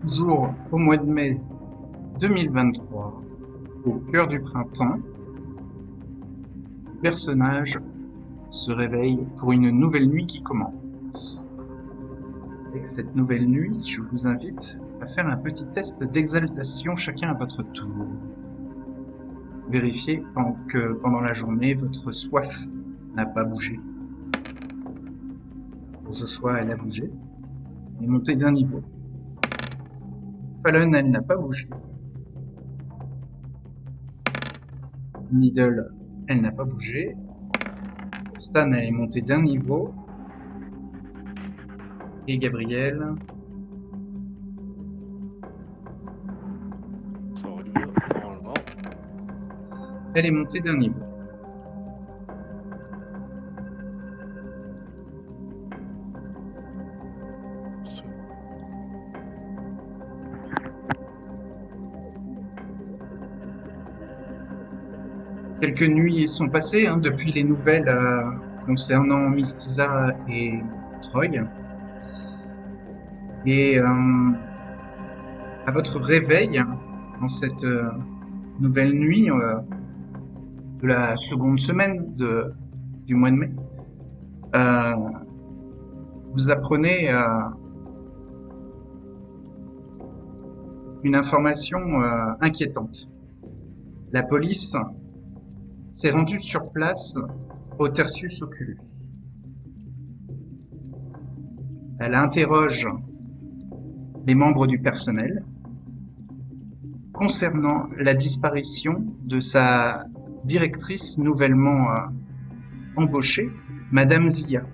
Toujours au mois de mai 2023, au cœur du printemps, le personnage se réveille pour une nouvelle nuit qui commence. Avec cette nouvelle nuit, je vous invite à faire un petit test d'exaltation chacun à votre tour. Vérifiez que pendant la journée, votre soif n'a pas bougé. Pour Joshua, elle a bougé. Elle est montée d'un niveau. Fallon, elle n'a pas bougé. Needle, elle n'a pas bougé. Stan, elle est montée d'un niveau. Et Gabriel, Ça aurait dû bien, normalement. elle est montée d'un niveau. C'est- Quelques nuits sont passées depuis les nouvelles concernant Mistisa et Troy. Et à votre réveil, dans cette nouvelle nuit de la seconde semaine du mois de mai, euh, vous apprenez une information inquiétante. La police s'est rendue sur place au Tertius Oculus. Elle interroge les membres du personnel concernant la disparition de sa directrice nouvellement embauchée, Madame Zia.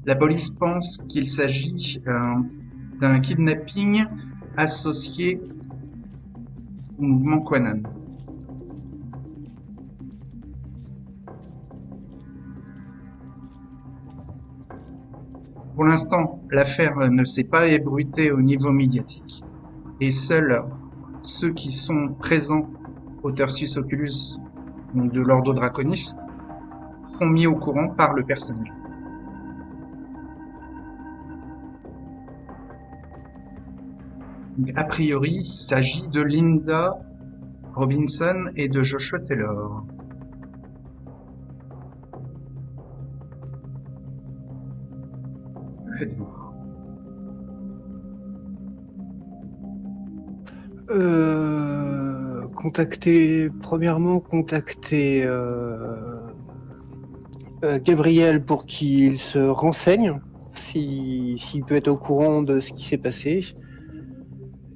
La police pense qu'il s'agit d'un kidnapping associé au mouvement Quanon. Pour l'instant, l'affaire ne s'est pas ébruitée au niveau médiatique et seuls ceux qui sont présents au Tertius Oculus de l'Ordo Draconis sont mis au courant par le personnel. Donc, a priori, il s'agit de Linda Robinson et de Joshua Taylor. Que faites-vous? Contacter Gabriel pour qu'il se renseigne, s'il peut être au courant de ce qui s'est passé.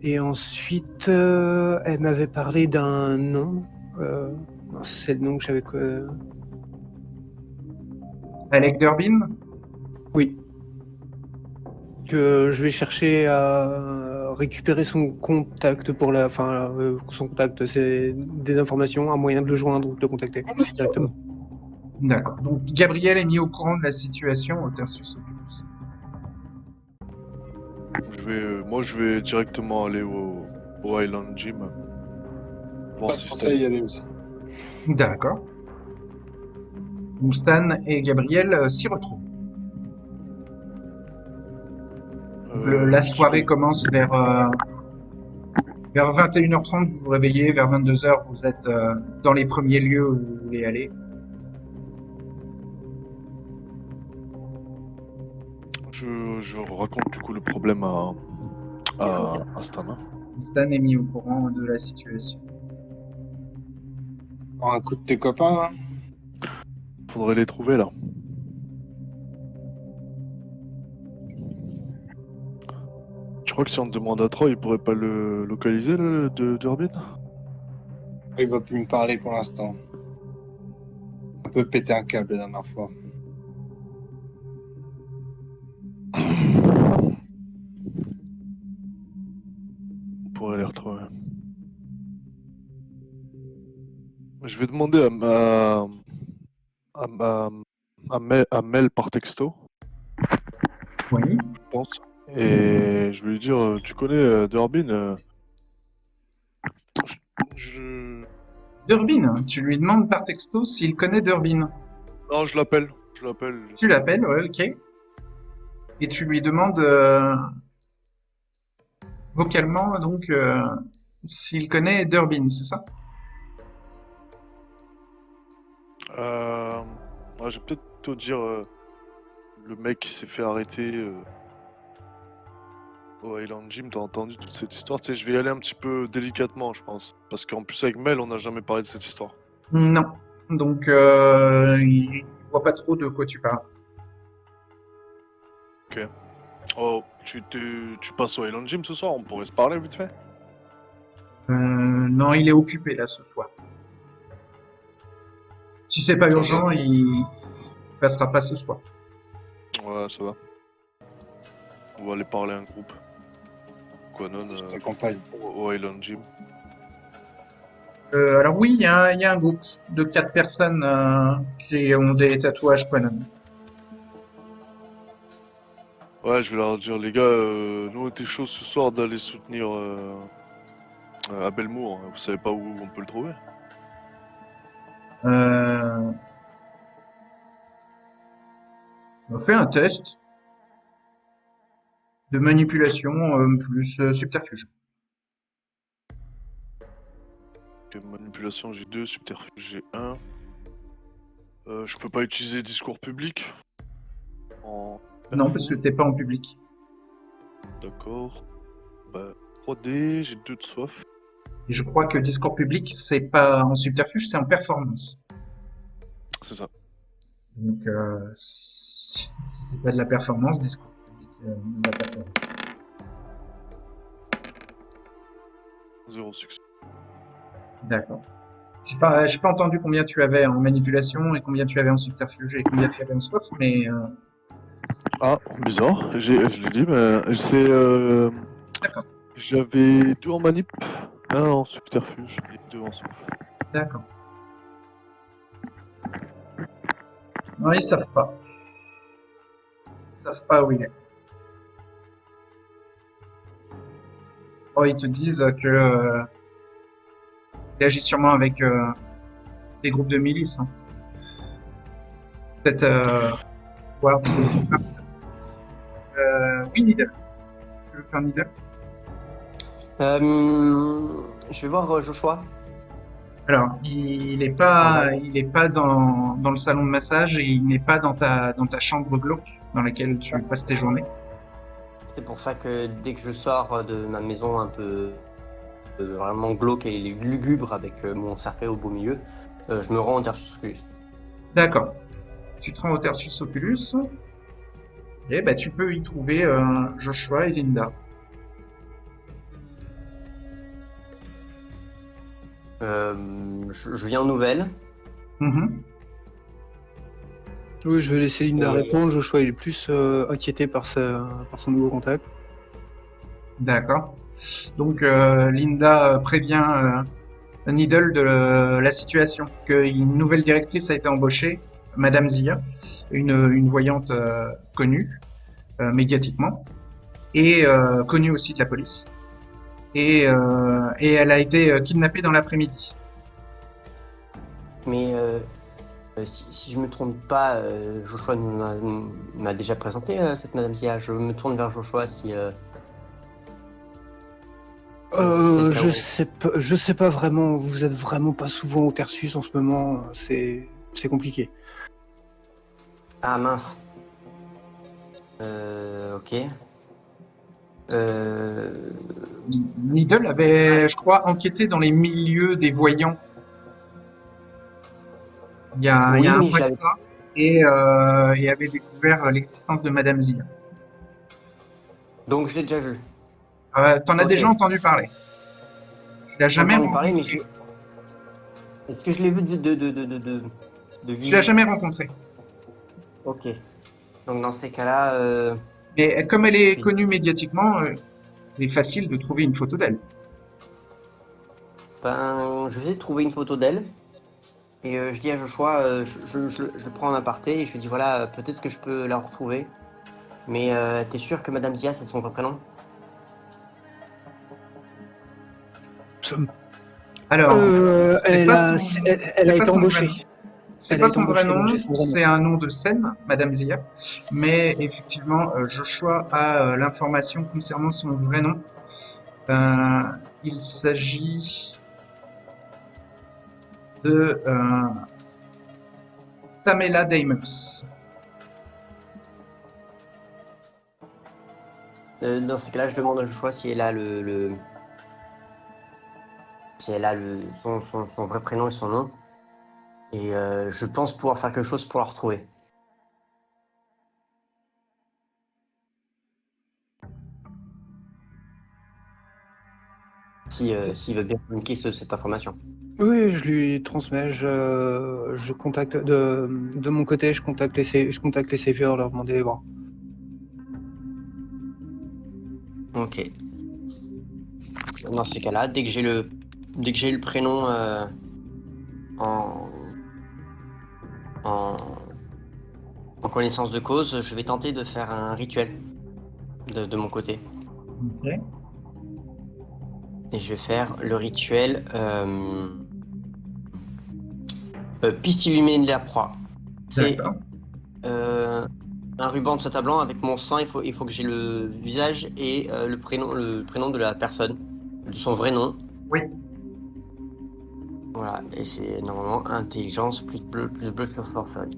Et ensuite, elle m'avait parlé d'un nom. C'est le nom que j'avais. Alec Durbin? Oui. Que je vais chercher à récupérer son contact pour son contact, c'est des informations, un moyen de le joindre ou de le contacter directement. D'accord. Donc Gabriel est mis au courant de la situation au Tertius Oculus. Moi, je vais directement aller au Island Gym. Voir Pas de si conseil y aller aussi. D'accord. Donc Stan et Gabriel s'y retrouvent. La soirée commence vers 21h30, vous vous réveillez, vers 22h, vous êtes dans les premiers lieux où vous voulez aller. Je raconte du coup le problème à Stan. Stan est mis au courant de la situation. Prends un coup de tes copains, hein. Faudrait les trouver là. Tu crois que si on demande à Troy, il pourrait pas le localiser de Durbin? Il va plus me parler pour l'instant. Un peu péter un câble la dernière fois. On pourrait les retrouver. Je vais demander à Mel par texto, Oui. je pense. Et je vais lui dire, tu connais Durbin? Durbin, tu lui demandes par texto s'il connaît Durbin. Non, je l'appelle. Tu l'appelles, ouais, ok. et tu lui demandes vocalement donc s'il connaît Durbin, c'est ça? Ouais, je vais peut-être te dire le mec qui s'est fait arrêter au Highland Gym. T'as entendu toute cette histoire? Tu sais, je vais y aller un petit peu délicatement, je pense. Parce qu'en plus, avec Mel, on n'a jamais parlé de cette histoire. Non. Donc il voit pas trop de quoi tu parles. Ok. Oh, tu passes au Highland Gym ce soir? On pourrait se parler vite fait? Non, il est occupé là ce soir. Si c'est pas Ça urgent, il passera pas ce soir. va. Ouais, ça va. On va aller parler à un groupe. Quanon Je t'accompagne. au Highland Gym. Alors oui, il y a un groupe de 4 personnes qui ont des tatouages Quanon. Ouais, je vais leur dire, les gars, nous on était chaud ce soir d'aller soutenir à Belmour. Vous savez pas où on peut le trouver? On fait un test de manipulation plus subterfuge. Ok, manipulation, j'ai 2, subterfuge, j'ai 1. Je peux pas utiliser discours public en Non, perfo. parce que t'es pas en public. D'accord. Bah, 3D, j'ai 2 de soif. Et je crois que discours public, c'est pas en subterfuge, c'est en performance. C'est ça. Donc, si c'est pas de la performance, discours public, on va passer. 0 succès. D'accord. J'ai pas entendu combien tu avais en manipulation et combien tu avais en subterfuge et combien tu avais en soif, mais Ah, bizarre. Je l'ai dit, mais c'est. d'accord, J'avais 2 en manip, 1 en subterfuge et 2 en soif. d'accord. Non, ils savent pas. Ils savent pas où il est. Oh, ils te disent que il agit sûrement avec des groupes de milices. Hein. Peut-être voir. Oui, Nidal. Tu veux faire Nidal? Je vais voir Joshua. Alors, il est pas dans le salon de massage et il n'est pas dans ta chambre glauque dans laquelle tu passes tes journées. C'est pour ça que dès que je sors de ma maison un peu vraiment glauque et lugubre avec mon cercueil au beau milieu, je me rends au Tertius Oculus. D'accord. Tu te rends au Tertius Oculus et bah, tu peux y trouver Joshua et Linda. Je viens aux nouvelles. Mhm. Oui, je vais laisser Linda Et- répondre. Joshua il est plus inquiété par son nouveau contact. D'accord. Donc Linda prévient Needle de la situation, qu'une nouvelle directrice a été embauchée, Madame Zia, une voyante connue médiatiquement et connue aussi de la police. Et elle a été kidnappée dans l'après-midi. Mais si je me trompe pas, Joshua m'a déjà présenté cette Madame Zia. Je me tourne vers Joshua si. Je sais pas vraiment. Vous êtes vraiment pas souvent au Tertius en ce moment. C'est compliqué. Ah mince. Ok. Needle avait, je crois, enquêté dans les milieux des voyants il y a Oui, un mais mois de j'avais. ça et avait découvert l'existence de Madame Zia. Donc je l'ai déjà vu. T'en as Ok. déjà entendu parler. Tu l'as J'ai jamais entendu parler, mais rencontré. est-ce que je l'ai vu de Tu visu? l'as jamais rencontré. Ok. Donc dans ces cas-là, Mais comme elle est Oui. connue médiatiquement, c'est facile de trouver une photo d'elle. ben, je vais trouver une photo d'elle. Et je dis à Joshua, je le prends en aparté et je lui dis voilà, peut-être que je peux la retrouver. Mais t'es sûr que Madame Zia, c'est son vrai prénom? Alors, c'est Elle pas a, son, elle c'est a pas été son vrai embauchée. nom. C'est Elle pas a été son vrai embauchée, donc nom, j'ai son vrai nom. c'est un nom de scène, Madame Zia. Mais effectivement, Joshua a l'information concernant son vrai nom. Euh, il s'agit de Tamela Deimos. Dans ces cas-là, je demande à Joshua si elle a si elle a son vrai prénom et son nom. Et je pense pouvoir faire quelque chose pour la retrouver. S'il veut bien communiquer cette information. Oui, je lui transmets. Je contacte de mon côté, je contacte les saviors, leur demander les voir. Ok. Dans ces cas-là, dès que j'ai le prénom en, en, en connaissance de cause, je vais tenter de faire un rituel de mon côté. Ok. Et je vais faire le rituel piste illuminée de la proie. C'est D'accord. un ruban de satin blanc avec mon sang. Il faut que j'ai le visage et le prénom de la personne, de son vrai nom. Oui. Voilà, et c'est normalement intelligence plus bleu sur sorcery.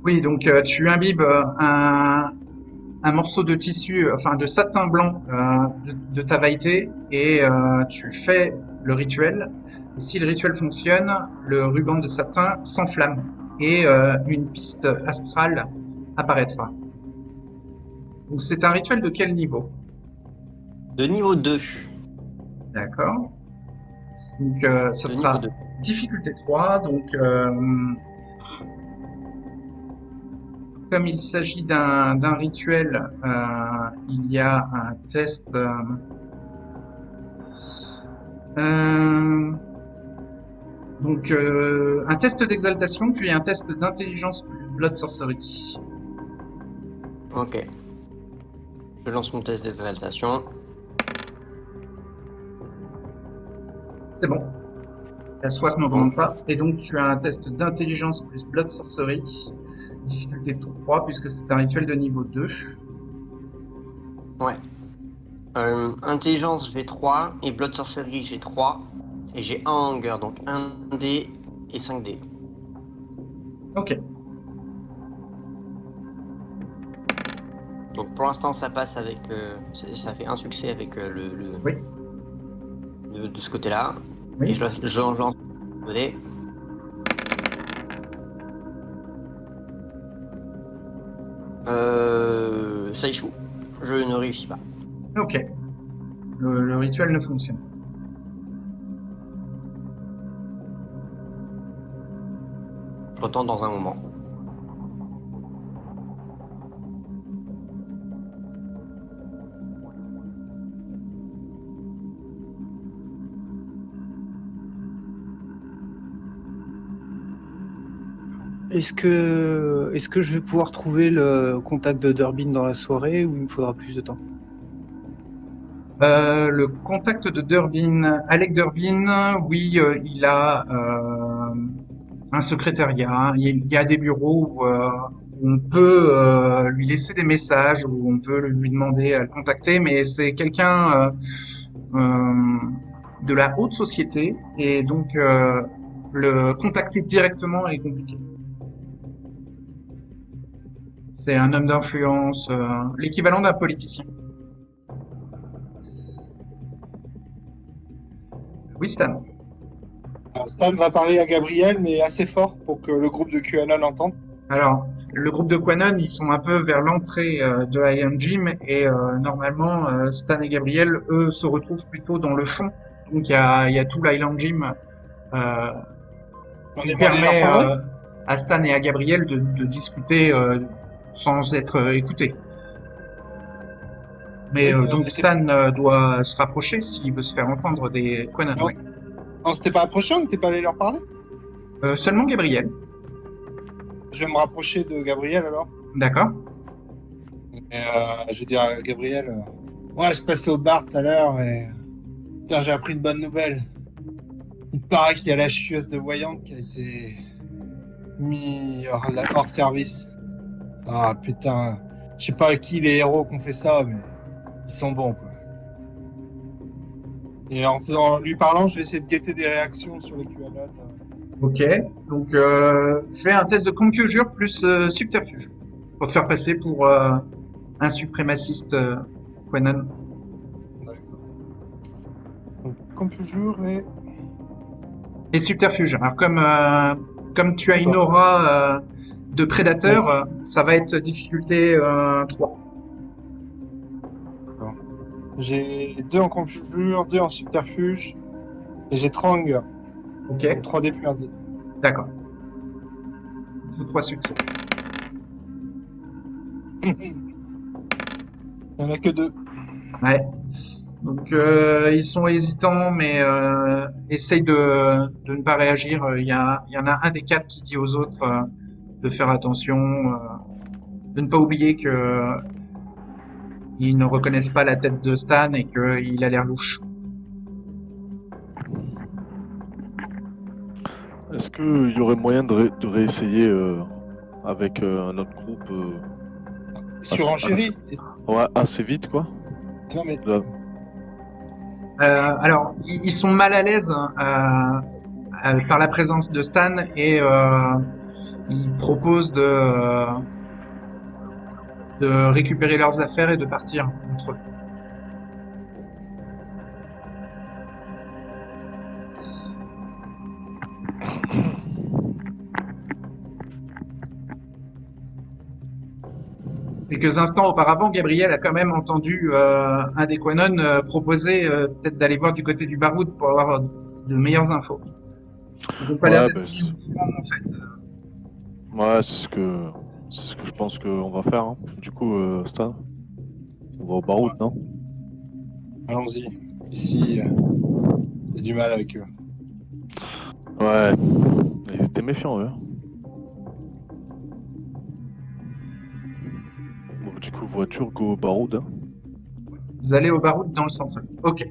Oui, donc tu imbibes un morceau de tissu, enfin de satin blanc de ta vailleté et tu fais le rituel. Et si le rituel fonctionne, le ruban de satin s'enflamme et une piste astrale apparaîtra. Donc c'est un rituel de quel niveau? De niveau 2. D'accord. Donc ça De niveau sera 2. difficulté 3. Donc comme il s'agit d'un rituel, il y a un test. Euh, donc, un test d'exaltation, puis un test d'intelligence plus Blood Sorcery. Ok. Je lance mon test d'exaltation. C'est bon. La soif n'augmente pas. Et donc, tu as un test d'intelligence plus Blood Sorcery. Difficulté 3, puisque c'est un rituel de niveau 2. Ouais. Intelligence, j'ai 3. Et Blood Sorcery, j'ai 3. Et j'ai 1 Hunger, donc 1 dé et 5 dés. Ok. Donc pour l'instant, ça passe avec. Ça fait un succès avec Oui. de ce côté-là. Oui. Et je lance le dé. Ça échoue. Je ne réussis pas. Ok. Le rituel ne fonctionne pas. Je retente dans un moment. Est-ce que je vais pouvoir trouver le contact de Durbin dans la soirée ou il me faudra plus de temps? Le contact de Durbin, Alec Durbin, oui, il a un secrétariat. Il y a des bureaux où on peut lui laisser des messages, où on peut lui demander à le contacter, mais c'est quelqu'un de la haute société et donc le contacter directement est compliqué. C'est un homme d'influence, l'équivalent d'un politicien. Oui, Stan. Alors, Stan va parler à Gabriel, mais assez fort pour que le groupe de QAnon entende. Alors, le groupe de Quanon, ils sont un peu vers l'entrée de Iron Gym et normalement, Stan et Gabriel, eux, se retrouvent plutôt dans le fond. Donc, il y a tout l'Island Gym On qui est pas allé leur permet parler. à Stan et à Gabriel de discuter sans être écoutés. Mais Oui, mais donc Stan doit se rapprocher s'il veut se faire entendre des Quanon. Non. Ouais. on s'était pas approché, on n'était pas allé leur parler. Seulement Gabriel. Je vais me rapprocher de Gabriel alors. D'accord. Et, je vais dire à Gabriel, ouais, je passais au bar tout à l'heure et putain, j'ai appris une bonne nouvelle. Il paraît qu'il y a la chieuse de voyante qui a été mis hors service. Ah putain, je sais pas à qui les héros qui ont fait ça, mais ils sont bons quoi. Et en lui parlant, je vais essayer de guetter des réactions sur les QAnon. Ok, donc fais un test de conjure plus subterfuge pour te faire passer pour un suprémaciste Quanon. D'accord. Donc, computer Et subterfuge. Alors comme tu as une D'accord. aura de prédateur, ça va être difficulté 3. J'ai 2 en computer, 2 en subterfuge, et j'ai 3 hunger. Ok, 3D plus 1D. d'accord. Tous 3 succès. Il n'y en a que 2. Ouais. Donc ils sont hésitants, mais essayent de ne pas réagir. Il y en a un des 4 qui dit aux autres de faire attention, de ne pas oublier que ils ne reconnaissent pas la tête de Stan et qu'il a l'air louche. Est-ce qu'il y aurait moyen de réessayer avec un autre groupe Surenchérie. ouais, assez vite, quoi? Non mais Là. Alors, ils sont mal à l'aise par la présence de Stan et ils proposent de récupérer leurs affaires et de partir entre eux. Quelques instants auparavant, Gabriel a quand même entendu un des Quanon proposer peut-être d'aller voir du côté du Baroud pour avoir de meilleures infos. Ils n'ont pas l'air Ouais, d'être bah, mis au courant, en fait. ouais, c'est ce que je pense qu'on va faire, hein. Du coup, Stan, on va au Baroud, non? allons-y. Ici, il y a du mal avec eux. Ouais, ils étaient méfiants, eux. Bon, du coup, voiture, go au Baroud, hein. Vous allez au Baroud dans le centre. Ok.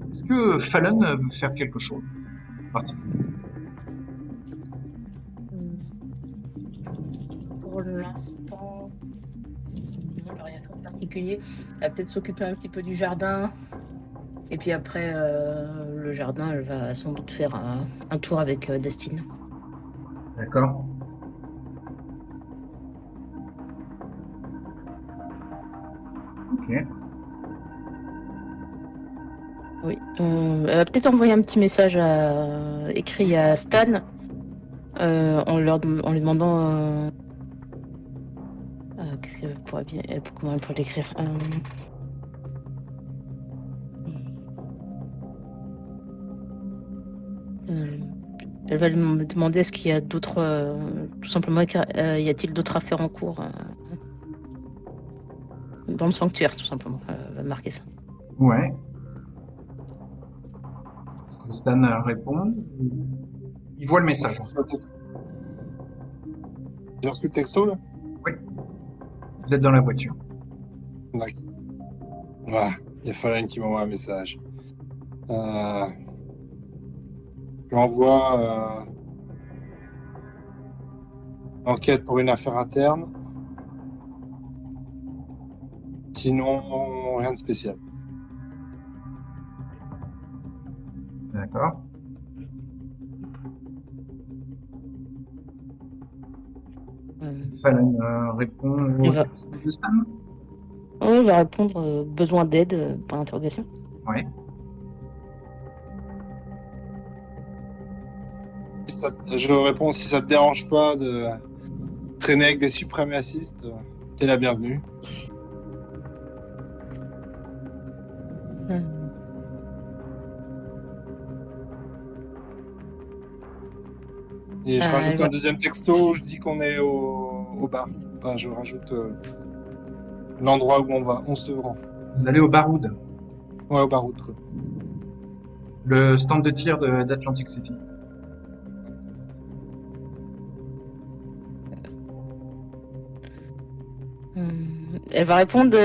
Est-ce que Fallon veut faire quelque chose en particulier? Pour l'instant, non, rien de particulier. Elle va peut-être s'occuper un petit peu du jardin. Et puis après, le jardin, elle va sans doute faire un tour avec Destine. D'accord. Ok. Oui. Elle va peut-être envoyer un petit message écrit à Stan en lui demandant qu'est-ce qu'elle pourrait bien, comment elle pourrait l'écrire. Elle va lui demander est-ce qu'il y a d'autres, tout simplement, y a-t-il d'autres affaires en cours dans le sanctuaire, tout simplement. Elle va marquer ça. Ouais. Est-ce que Stan répond? Il voit le message. J'ai reçu le texto là. Vous êtes dans la voiture. D'accord. Ah, il y a Fallon qui m'envoie un message. J'envoie enquête pour une affaire interne. Sinon, rien de spécial. D'accord. Fallon répond Il au va- texte de Stan. Oh, il va répondre besoin d'aide par interrogation. Ouais. Je réponds si ça te dérange pas de traîner avec des suprémacistes, t'es la bienvenue. Et je rajoute un deuxième texto, je dis qu'on est au bar. Enfin, je rajoute l'endroit où on se rend. Vous allez au Baroud, Ouais, au Baroud, quoi. le stand de tir d'Atlantic City. Elle va répondre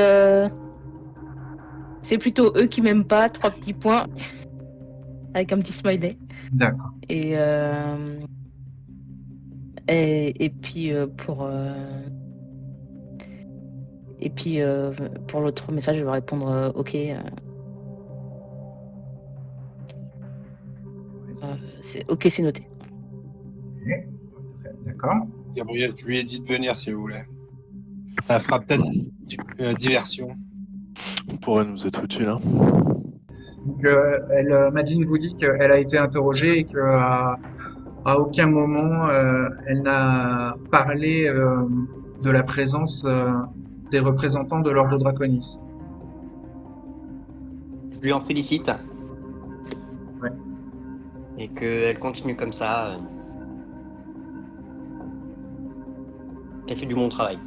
c'est plutôt eux qui m'aiment pas, 3 petits points. avec un petit smiley. D'accord. Et puis pour l'autre message, je vais répondre OK. OK, c'est noté. Ok. D'accord. Gabriel, je lui ai dit de venir si vous voulez. Ça fera peut-être diversion. On pourrait nous être utile, hein. Donc, Madeleine vous dit qu'elle a été interrogée et qu'à à aucun moment elle n'a parlé de la présence des représentants de l'Ordre Draconis. Je lui en félicite. Ouais. Et qu'elle continue comme ça. Qu'elle fait du bon travail.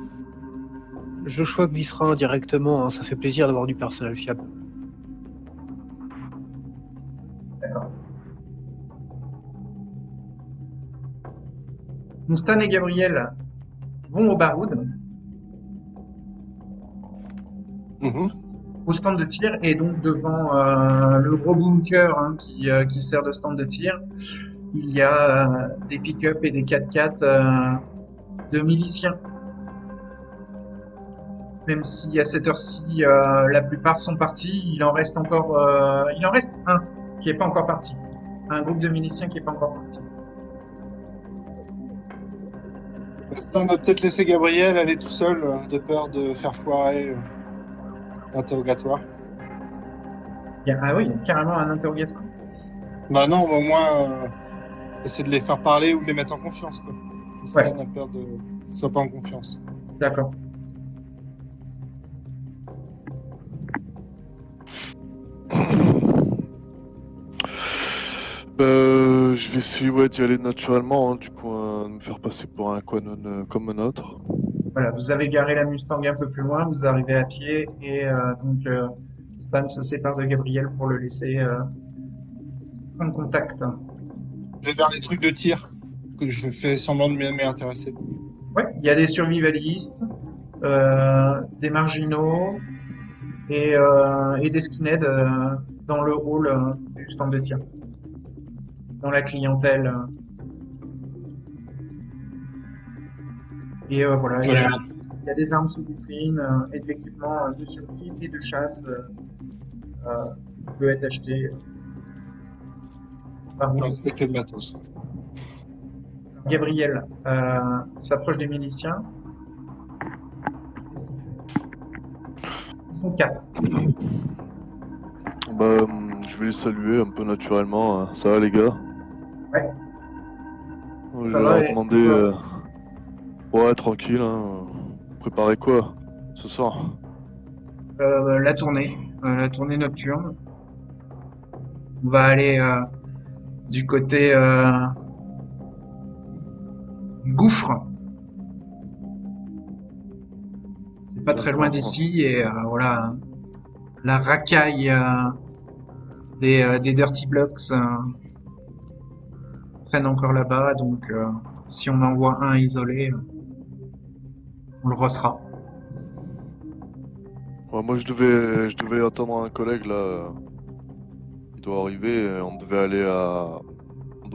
Joshua glissera indirectement, hein, ça fait plaisir d'avoir du personnel fiable. D'accord. Donc, Stan et Gabriel vont au Baroud, au stand de tir, et donc devant le gros bunker qui sert de stand de tir, il y a des pick-up et des 4x4 de miliciens. Même si à cette heure-ci, la plupart sont partis, il en reste un qui n'est pas encore parti. Un groupe de miliciens qui n'est pas encore parti. Stan va peut-être laisser Gabriel aller tout seul, de peur de faire foirer l'interrogatoire. Ah oui, il y a carrément un interrogatoire. Bah non, mais au moins, essayer de les faire parler ou de les mettre en confiance, quoi. Stan a peur qu'ils ne soient pas en confiance. D'accord. Je vais essayer d'y aller naturellement, hein, du coup, me faire passer pour un Quanon comme un autre. Voilà, vous avez garé la Mustang un peu plus loin, vous arrivez à pied et donc Stan se sépare de Gabriel pour le laisser prendre contact. Je vais vers les trucs de tir, que je fais semblant de m'y intéresser. Ouais, il y a des survivalistes, des marginaux et des skinheads dans le hall du stand de tir. Dans la clientèle. Et voilà, il y a des armes sous vitrine et de l'équipement de survie et de chasse qui peut être acheté par vous. Inspecter le matos. Gabriel s'approche des miliciens. Qu'est-ce qu'il fait? Ils sont 4. Je vais les saluer un peu naturellement, hein. Ça va les gars? Ouais. Je Ça vais va, leur demander... Ouais, tranquille, hein. Préparez quoi ce soir? La tournée nocturne. On va aller du côté du gouffre. C'est pas très loin d'ici et voilà, la racaille des Dirty Blocks traîne encore là-bas, donc si on en voit un isolé, on le rossera. Ouais, moi je devais attendre un collègue là. Il doit arriver,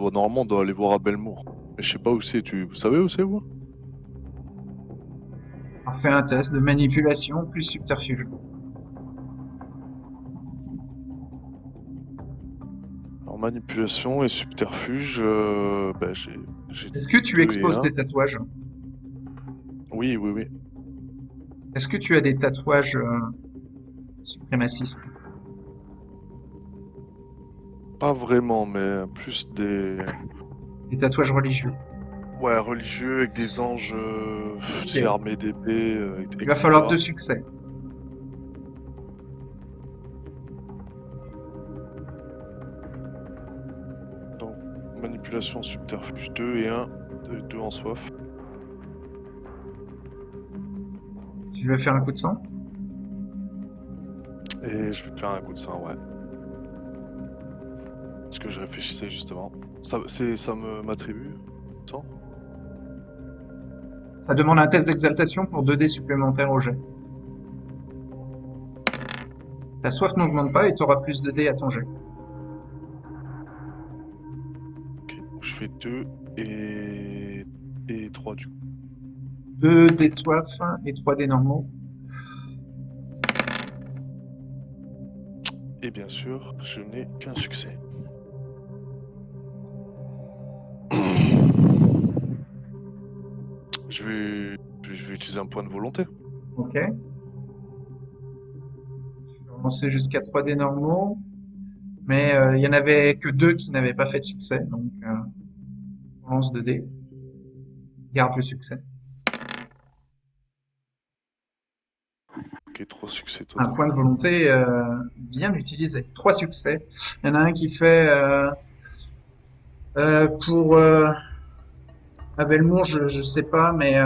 normalement on doit aller voir à Belmour. Mais je sais pas où c'est, vous savez où c'est vous? On fait un test de manipulation plus subterfuge. Alors manipulation et subterfuge, j'ai... Est-ce que tu exposes tes tatouages? Oui. Est-ce que tu as des tatouages suprémacistes? Pas vraiment, mais plus des... Des tatouages religieux? Ouais, religieux, avec des anges, c'est armé d'épées, Il va falloir 2 succès. Donc, manipulation, subterfuge 2 et 1, 2 en soif. Tu veux faire un coup de sang? Et je vais faire un coup de sang, ouais. Ce que je réfléchissais justement. Ça m'attribue tant. Ça demande un test d'exaltation pour 2 dés supplémentaires au jet. Ta soif n'augmente pas et tu auras plus de dés à ton jet. fais 2 et 3 du coup. 2 dés de soif et 3 dés normaux. Et bien sûr, je n'ai qu'un succès. Je vais utiliser un point de volonté. Ok. Je vais relancer jusqu'à 3 dés normaux. Mais il y en avait que 2 qui n'avaient pas fait de succès. Donc, on lance 2 dés. Garde le succès. Ok, 3 succès Un total. point de volonté bien utilisé. 3 succès. Il y en a un qui fait pour à Belmont, je sais pas, mais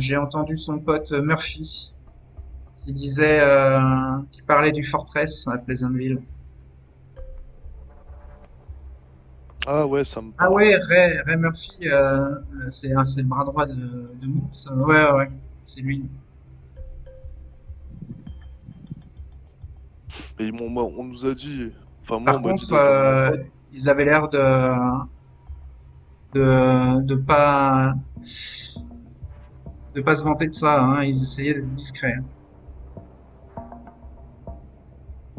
j'ai entendu son pote Murphy qui disait, qui parlait du Fortress à Pleasantville. Ah ouais, ça me Ah parle. ouais, Ray Murphy, c'est le bras droit de Moore, ça. Ouais, ouais, c'est lui. Et on nous a dit. Enfin, moi, on Par m'a dit contre, d'attendre mon pote. ils avaient l'air de pas se vanter de ça, hein. Ils essayaient d'être discrets.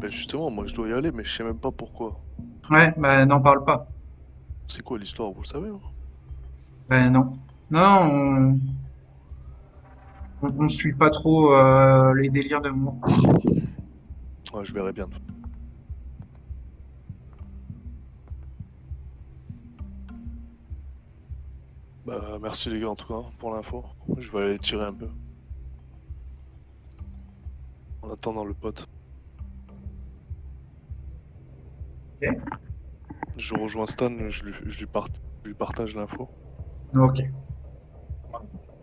Ben justement, moi je dois y aller, mais je sais même pas pourquoi. Ouais, bah n'en parle pas. C'est quoi l'histoire, vous le savez, hein? Ben non. Non, on suit pas trop les délires de Moore. Ouais, je verrai bien. Bah, merci les gars, en tout cas, pour l'info. Je vais aller tirer un peu. En attendant le pote. Ok. Je rejoins Stan, je lui partage l'info. Ok.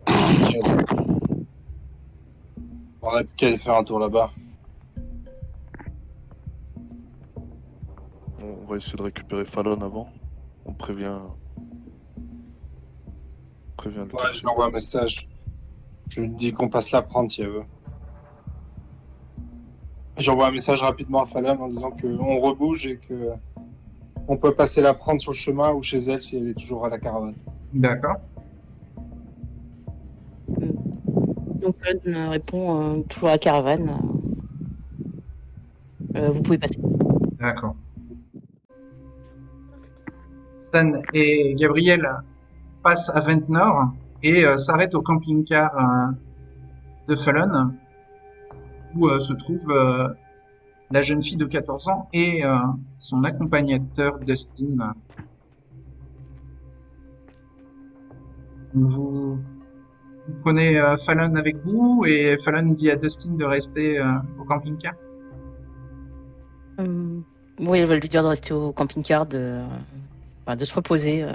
Nickel. On a plus qu'à aller faire un tour là-bas. On va essayer de récupérer Fallon avant. On prévient le Ouais, quartier. je lui envoie un message. Je lui dis qu'on passe la prendre si elle veut. J'envoie un message rapidement à Fallon en disant qu'on rebouge et que on peut passer la prendre sur le chemin ou chez elle si elle est toujours à la caravane. D'accord. Donc Fallon répond toujours à la caravane. Vous pouvez passer. D'accord. Stan et Gabriel passent à Ventnor et s'arrêtent au camping-car de Fallon où se trouve la jeune fille de 14 ans et son accompagnateur Dustin. Vous prenez Fallon avec vous et Fallon dit à Dustin de rester au camping-car. Oui, elle va lui dire de rester au camping-car, de se reposer.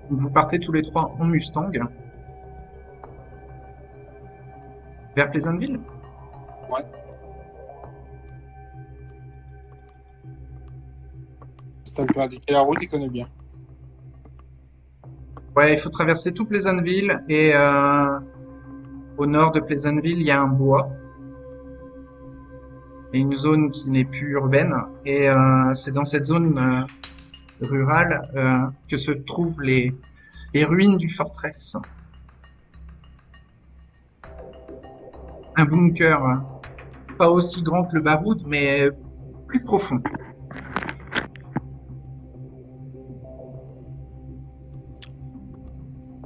Vous partez tous les trois en Mustang vers Pleasantville. Ouais. Stan peut indiquer la route, il connaît bien. Ouais, il faut traverser tout Pleasantville et au nord de Pleasantville, il y a un bois et une zone qui n'est plus urbaine. Et c'est dans cette zone rurale que se trouvent les ruines du Fortress. Un bunker pas aussi grand que le Baroud, mais plus profond.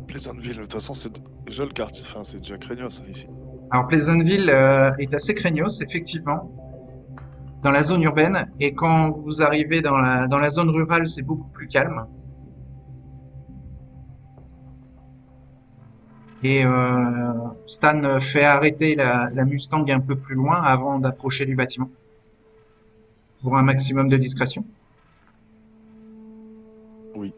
Pleasantville, de toute façon, c'est déjà le quartier. Enfin, c'est déjà craignos, ça, ici. Alors Pleasantville est assez craignos, effectivement, dans la zone urbaine, et quand vous arrivez dans la zone rurale, c'est beaucoup plus calme. Et Stan fait arrêter la Mustang un peu plus loin avant d'approcher du bâtiment, pour un maximum de discrétion. Oui.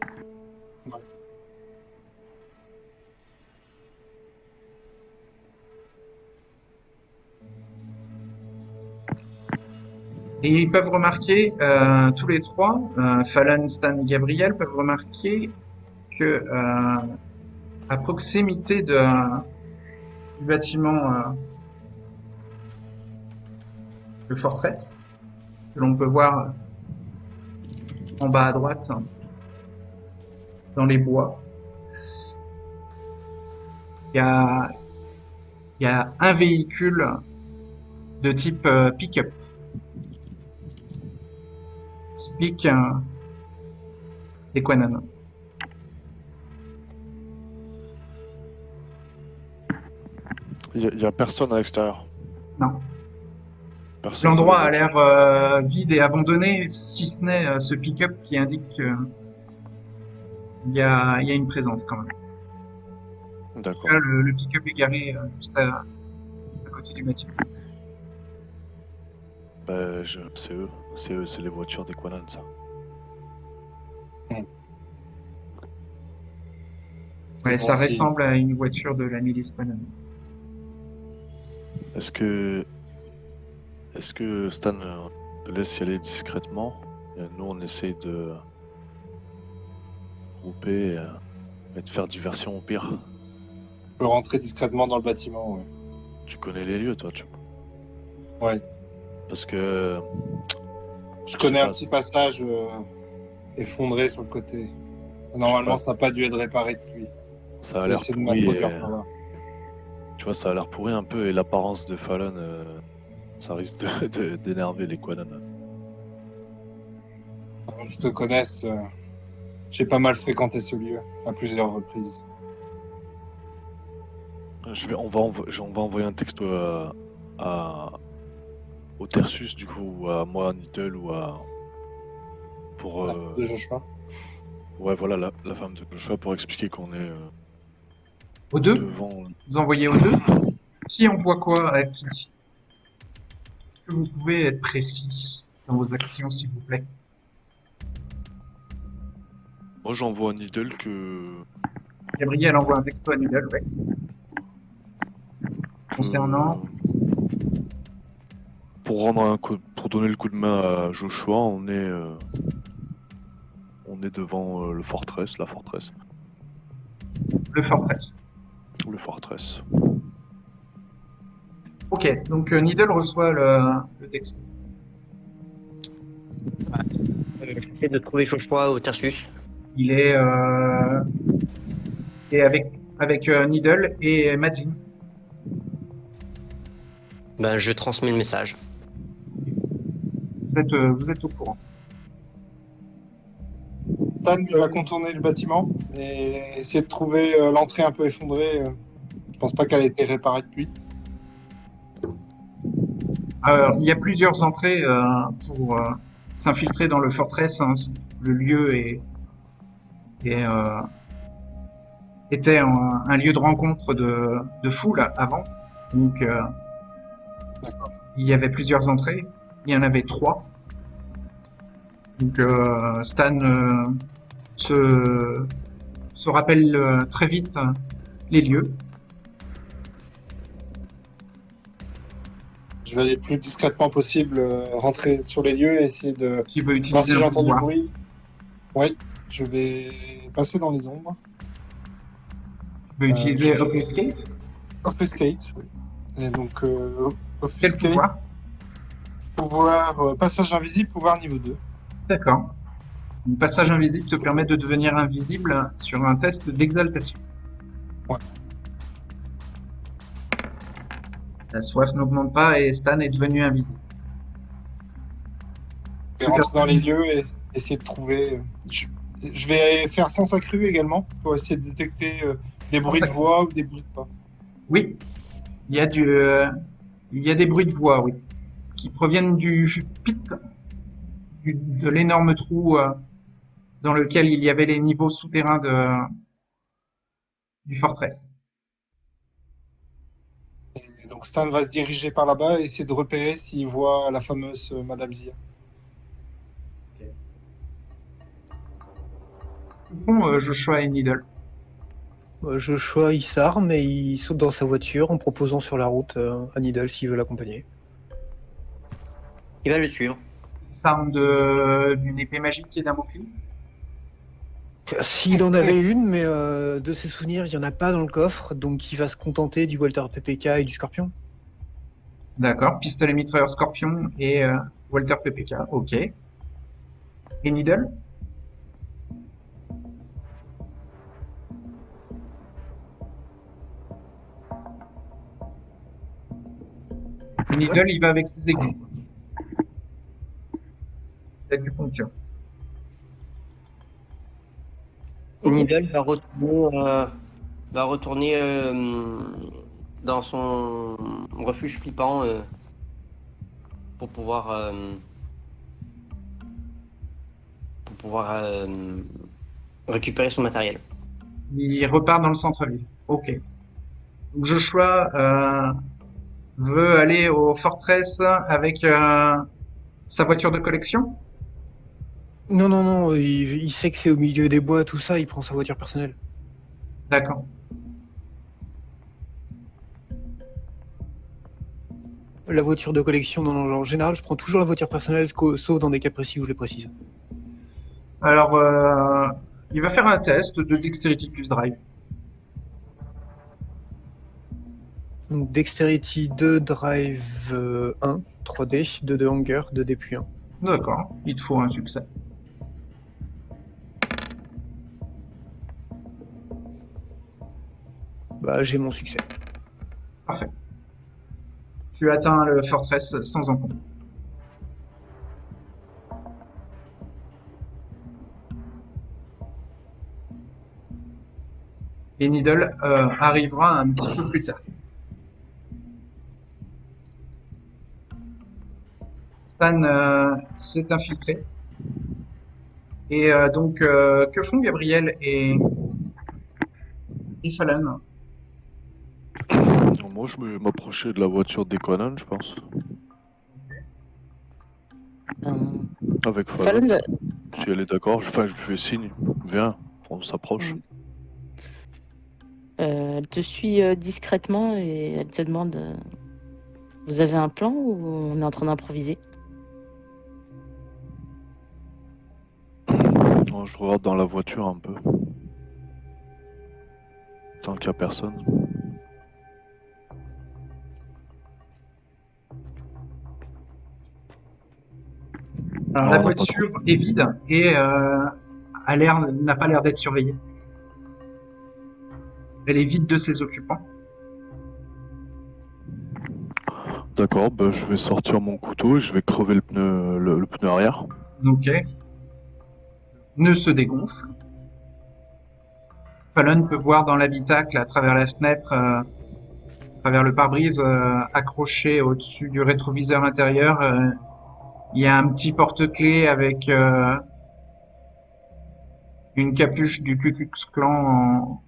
Et ils peuvent remarquer, tous les trois, Fallon, Stan et Gabriel peuvent remarquer que à proximité du bâtiment de Fortress, que l'on peut voir en bas à droite, dans les bois. Il y a un véhicule de type pick-up. Typique des Quanon. Il y a personne à l'extérieur. Non. Personne L'endroit dans a la l'air vide et abandonné, si ce n'est ce pick-up qui indique qu'il y a une présence quand même. voiture. D'accord. Là, le pick-up est garé juste à côté du bâtiment. Bah, c'est eux, c'est les voitures des Quanon, ça. Ouais, Bon, ça si- ressemble à une voiture de la milice Quanon. Est-ce que Stan te laisse y aller discrètement et nous on essaye de grouper et de faire diversion au pire. Je peux rentrer discrètement dans le bâtiment, ouais. Tu connais les lieux, toi, Ouais. parce que Je connais sais un pas, petit passage effondré sur le côté. Normalement, ça n'a pas dû être réparé depuis. ça Je a vais l'air essayer de pourri. m'introduire par là. Tu vois, ça a l'air pourri un peu et l'apparence de Fallon, ça risque d'énerver les Quanon. Je te connaisse, j'ai pas mal fréquenté ce lieu à plusieurs reprises. On va envoyer un texto au Tersus, du coup, ou à moi, à Needle, ou à. Pour. La femme de Joshua. Ouais, voilà, la femme de Joshua, pour expliquer qu'on est Aux deux? devant. Vous envoyez aux deux? Qui envoie quoi à qui? Est-ce que vous pouvez être précis dans vos actions, s'il vous plaît? Moi, j'envoie à Needle que. Gabriel envoie un texto à Nidal, ouais. Concernant. Pour donner le coup de main à Joshua, on est devant la forteresse. Le Fortress. Le forteresse. Ok, donc Needle reçoit le texte. J'essaie de trouver Joshua au Tersus. Il est avec Needle et Madeline. Ben, je transmets le message. Vous êtes au courant. Stan lui va contourner le bâtiment et essayer de trouver l'entrée un peu effondrée. Je pense pas qu'elle ait été réparée depuis. Il y a plusieurs entrées pour s'infiltrer dans le Fortress. Hein. Le lieu était un lieu de rencontre de foule avant. Donc, D'accord. il y avait plusieurs entrées. Il y en avait 3. Donc, Stan se rappelle très vite les lieux. Je vais aller le plus discrètement possible, rentrer sur les lieux et essayer de Ce qui veut voir si utiliser un j'entends du pouvoir. bruit. Oui, je vais passer dans les ombres. Il veut utiliser je- Obfuscate. Offuscate, oui. Et donc, Quel Offuscate, pouvoir? pouvoir passage invisible, pouvoir niveau 2. D'accord. Un passage invisible te permet de devenir invisible sur un test d'exaltation. Ouais. La soif n'augmente pas et Stan est devenu invisible. Je vais rentrer dans les lieux et essayer de trouver. Je vais faire sens accru également pour essayer de détecter des bruits de accru. voix ou des bruits de pas. Oui, il y a des bruits de voix, oui, qui proviennent du pit, de l'énorme trou dans lequel il y avait les niveaux souterrains du Fortress. Et donc Stan va se diriger par là-bas et essayer de repérer s'il voit la fameuse Madame Zia. Au fond, Joshua et Needle. Joshua, il s'arme et il saute dans sa voiture en proposant sur la route à Needle s'il veut l'accompagner. Il va le suivre. Il s'arme d'une épée magique et d'un bouclier. S'il en avait une, mais de ses souvenirs, il n'y en a pas dans le coffre, donc il va se contenter du Walter PPK et du Scorpion. D'accord, pistolet mitrailleur Scorpion et Walter PPK, ok. Et Needle? Needle, il va avec ses aiguilles. L'acupuncture. Needle va retourner dans son refuge flippant pour pouvoir récupérer son matériel. Il repart dans le centre-ville. Ok. Donc Joshua veut aller au Fortress avec sa voiture de collection. Non, non, non, il sait que c'est au milieu des bois, tout ça, il prend sa voiture personnelle. D'accord. La voiture de collection, en général, je prends toujours la voiture personnelle, sauf dans des cas précis où je les précise. Alors, il va faire un test de Dexterity plus Drive. Donc, Dexterity 2, Drive 1, 3D, 2 Hunger, 2D puis 1. D'accord. Il te faut un succès. Bah, j'ai mon succès. Parfait. Tu atteins le Fortress sans encombre. Et Needle arrivera un petit peu plus tard. Stan s'est infiltré. Et donc, que font Gabriel et Fallon? Moi, je vais m'approcher de la voiture d'Equanon, je pense. Avec Fallon. Fallon, Si elle est d'accord, je lui fais signe. Viens, on s'approche. elle te suit discrètement et elle te demande vous avez un plan ou on est en train d'improviser? Non, je regarde dans la voiture un peu. Tant qu'il n'y a personne. Alors, Non, la on n'a pas voiture est vide et n'a pas l'air d'être surveillée. Elle est vide de ses occupants. D'accord, bah, je vais sortir mon couteau et je vais crever le pneu arrière. Ok. Ne se dégonfle. Fallon peut voir dans l'habitacle, à travers la fenêtre, à travers le pare-brise, accroché au-dessus du rétroviseur intérieur, il y a un petit porte-clés avec une capuche du Ku Klux Klan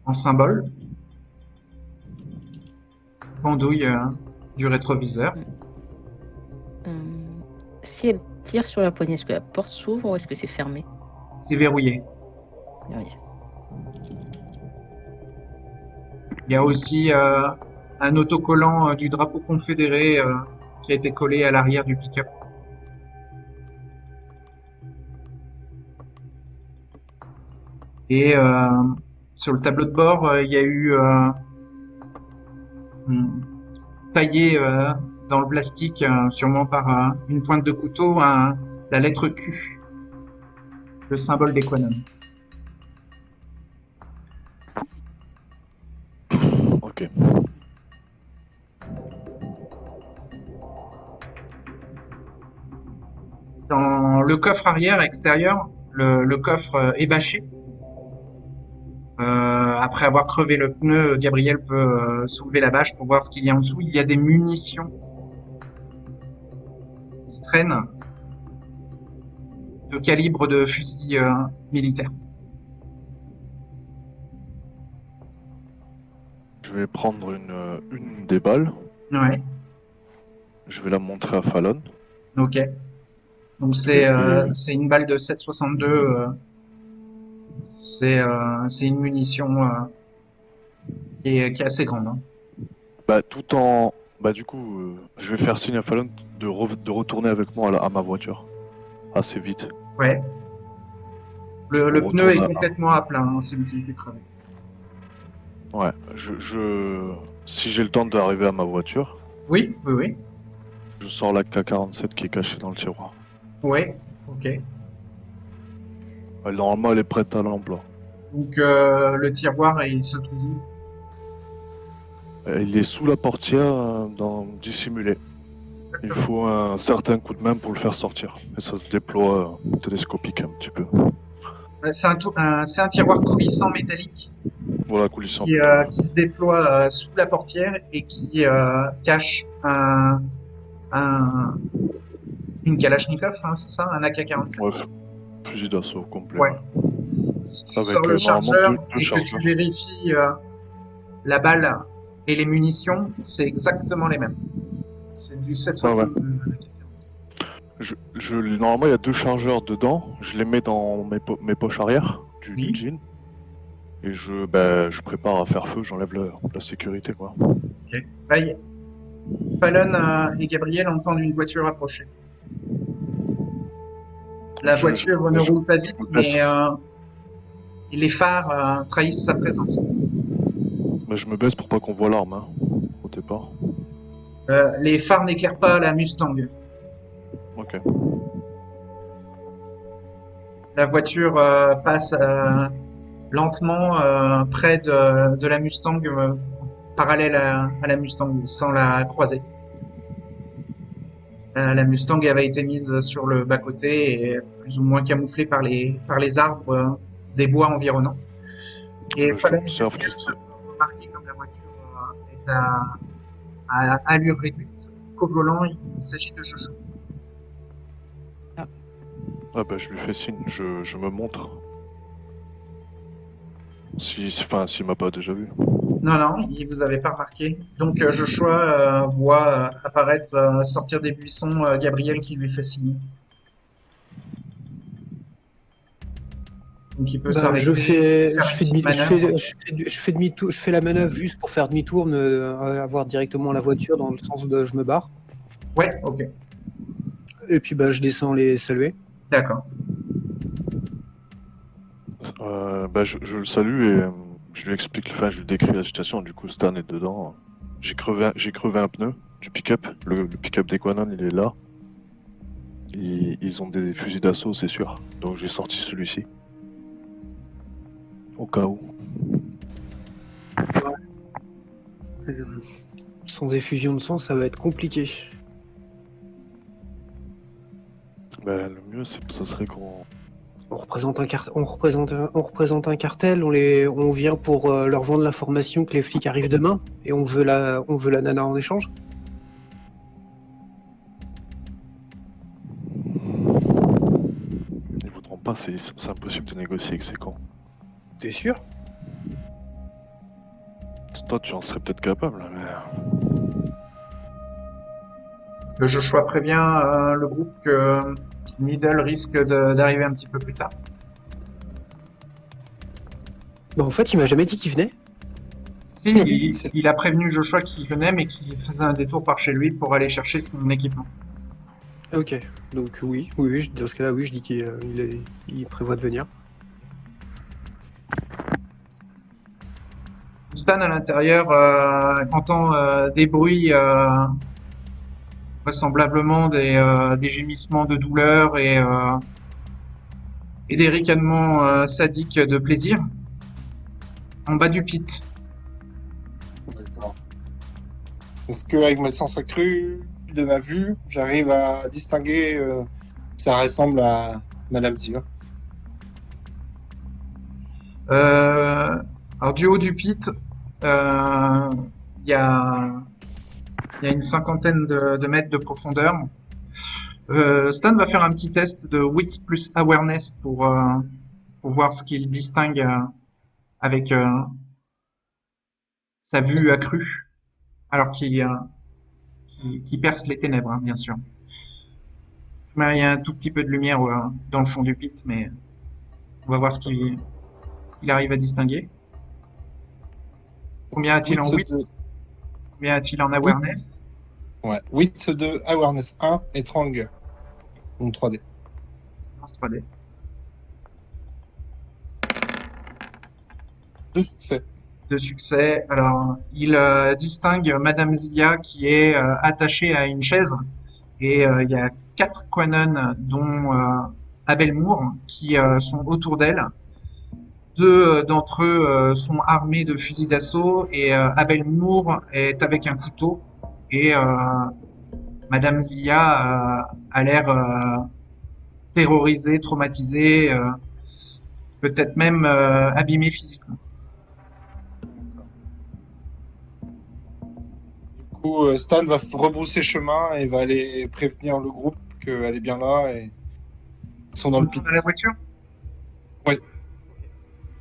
en symbole. Pendouille du rétroviseur. Si elle tire sur la poignée, est-ce que la porte s'ouvre ou est-ce que c'est fermé? C'est verrouillé. Oui. Il y a aussi un autocollant du drapeau confédéré qui a été collé à l'arrière du pick-up. Et sur le tableau de bord, il y a eu taillé dans le plastique, sûrement par une pointe de couteau, la lettre Q, le symbole d'Equanon. Ok. Dans le coffre arrière extérieur, le coffre est bâché. Après avoir crevé le pneu, Gabriel peut soulever la bâche pour voir ce qu'il y a en dessous. Il y a des munitions qui traînent de calibre de fusil militaire. Je vais prendre une des balles. Ouais, Je vais la montrer à Fallon. ok. Donc c'est une balle de 7,62. C'est une munition qui est assez grande. Hein. Bah, tout en... Bah, du coup, je vais faire signe à Fallon de retourner avec moi à ma voiture. Assez vite. Ouais. Le On pneu est retourne complètement à plein, hein, celui qui était crevé. Ouais, si j'ai le temps d'arriver à ma voiture, Oui, oui, oui. je sors la K-47 qui est cachée dans le tiroir. Ouais, ok. Normalement, elle est prête à l'emploi. Donc le tiroir, il se trouve où? Il est sous la portière, dissimulé. Il faut un certain coup de main pour le faire sortir. Et ça se déploie télescopique un petit peu. C'est un tiroir coulissant métallique Voilà, coulissant. qui se déploie sous la portière et qui cache une Kalachnikov, hein, c'est ça? Un AK-47. Ouais, fusil d'assaut complet. Ouais. Si tu Avec, sors le normalement, chargeur deux et que chargeurs. tu vérifies la balle et les munitions, c'est exactement les mêmes. C'est du 7,62. Normalement, il y a 2 chargeurs dedans. Je les mets dans mes poches arrière du Oui. jean. Et je prépare à faire feu, j'enlève la sécurité, quoi. Ok. Fallon et Gabriel entendent une voiture approcher. La voiture ne roule pas vite, mais les phares trahissent sa présence. Je me baisse pour pas qu'on voit l'arme, hein, au départ. Les phares n'éclairent pas la Mustang. Ok. La voiture passe lentement près de la Mustang, parallèle à la Mustang, sans la croiser. La Mustang avait été mise sur le bas-côté et plus ou moins camouflée par les arbres des bois environnants. Et Je l'observe qui se- remarqué comme la voiture est à allure réduite, qu'au volant, il s'agit de Jojo. je lui fais signe, je me montre. S'il m'a pas déjà vu. Non, il vous avait pas remarqué. Donc Joshua voit apparaître, sortir des buissons Gabriel qui lui fait signe. Donc il peut s'arrêter. Je fais faire une petite manœuvre. je fais la manœuvre juste pour faire demi-tour, avoir directement la voiture dans le sens de je me barre. Ouais, ok, Et puis je descends les saluer. d'accord. Je le salue et je lui explique, je lui décris la situation. Du coup, Stan est dedans. J'ai crevé un pneu du pick-up. Le pick-up d'Equanon, il est là. Ils ont des fusils d'assaut, c'est sûr. Donc j'ai sorti celui-ci. Au cas où. Sans effusion de sang, ça va être compliqué. Le mieux, ça serait qu'on... On représente un cartel, on vient pour leur vendre l'information que les flics arrivent demain et on veut la nana en échange. Ils voudront pas, c'est impossible de négocier avec ces cons. T'es sûr? Toi, tu en serais peut-être capable, mais... Le Joshua prévient le groupe que Needle risque d'arriver un petit peu plus tard. En fait, il m'a jamais dit qu'il venait. Si, il a prévenu Joshua qu'il venait, mais qu'il faisait un détour par chez lui pour aller chercher son équipement. Ok, donc oui, dans ce cas-là, oui, je dis qu'il prévoit de venir. Stan à l'intérieur entend des bruits, vraisemblablement des gémissements de douleur et des ricanements sadiques de plaisir en bas du pit. D'accord. Est-ce qu'avec mes sens accrus de ma vue, j'arrive à distinguer ça ressemble à Madame Zia? Alors du haut du pit, il y a une cinquantaine de mètres de profondeur. Stan va faire un petit test de wits plus awareness pour voir ce qu'il distingue avec sa vue accrue, alors qu'il perce les ténèbres, hein, bien sûr. Il y a un tout petit peu de lumière dans le fond du pit, mais on va voir ce qu'il arrive à distinguer. Combien a-t-il en wits? Combien a-t-il en awareness? Ouais, wits 2, awareness 1 et Trang. Donc 3D. 3D. 2 succès. 2 succès. Alors, il distingue Madame Zia qui est attachée à une chaise et il y a 4 Quanon dont Abel Moore qui sont autour d'elle Deux d'entre eux sont armés de fusils d'assaut et Abel Moore est avec un couteau et Madame Zia a l'air terrorisée, traumatisée, peut-être même abîmée physiquement. Du coup, Stan va rebrousser chemin et va aller prévenir le groupe qu'elle est bien là et ils sont dans le pit. Dans la voiture? Oui. Ok.